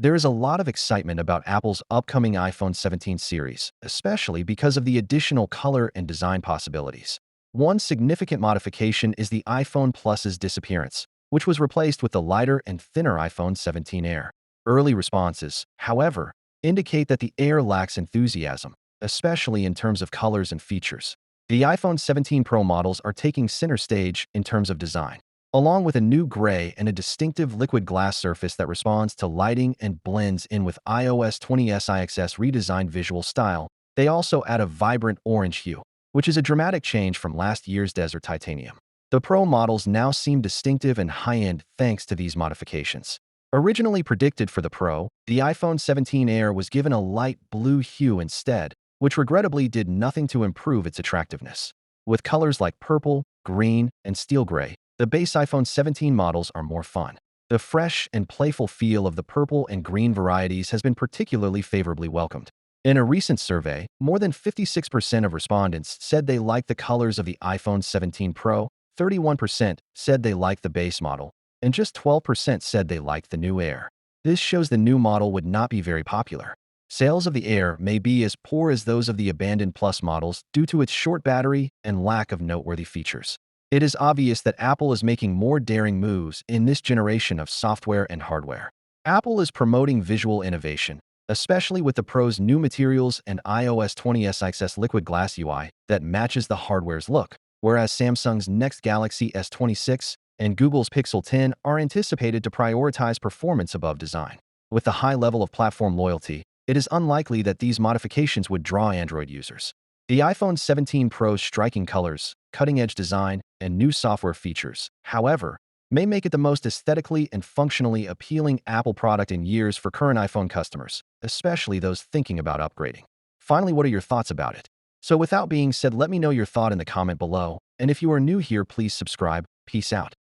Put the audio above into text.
There is a lot of excitement about Apple's upcoming iPhone 17 series, especially because of the additional color and design possibilities. One significant modification is the iPhone Plus's disappearance, which was replaced with the lighter and thinner iPhone 17 Air. Early responses, however, indicate that the Air lacks enthusiasm, especially in terms of colors and features. The iPhone 17 Pro models are taking center stage in terms of design. Along with a new gray and a distinctive liquid glass surface that responds to lighting and blends in with iOS 20's IXS redesigned visual style, they also add a vibrant orange hue, which is a dramatic change from last year's desert titanium. The Pro models now seem distinctive and high-end thanks to these modifications. Originally predicted for the Pro, the iPhone 17 Air was given a light blue hue instead, which regrettably did nothing to improve its attractiveness. With colors like purple, green, and steel gray, the base iPhone 17 models are more fun. The fresh and playful feel of the purple and green varieties has been particularly favorably welcomed. In a recent survey, more than 56% of respondents said they liked the colors of the iPhone 17 Pro, 31% said they liked the base model, and just 12% said they liked the new Air. This shows the new model would not be very popular. Sales of the Air may be as poor as those of the abandoned Plus models due to its short battery and lack of noteworthy features. It is obvious that Apple is making more daring moves in this generation of software and hardware. Apple is promoting visual innovation, especially with the Pro's new materials and iOS 20's IXS liquid glass UI that matches the hardware's look, whereas Samsung's next Galaxy S23 and Google's Pixel 10 are anticipated to prioritize performance above design. With the high level of platform loyalty, it is unlikely that these modifications would draw Android users. The iPhone 17 Pro's striking colors, cutting-edge design, and new software features, however, may make it the most aesthetically and functionally appealing Apple product in years for current iPhone customers, especially those thinking about upgrading. Finally, what are your thoughts about it? So without being said, let me know your thought in the comment below, and if you are new here, please subscribe. Peace out.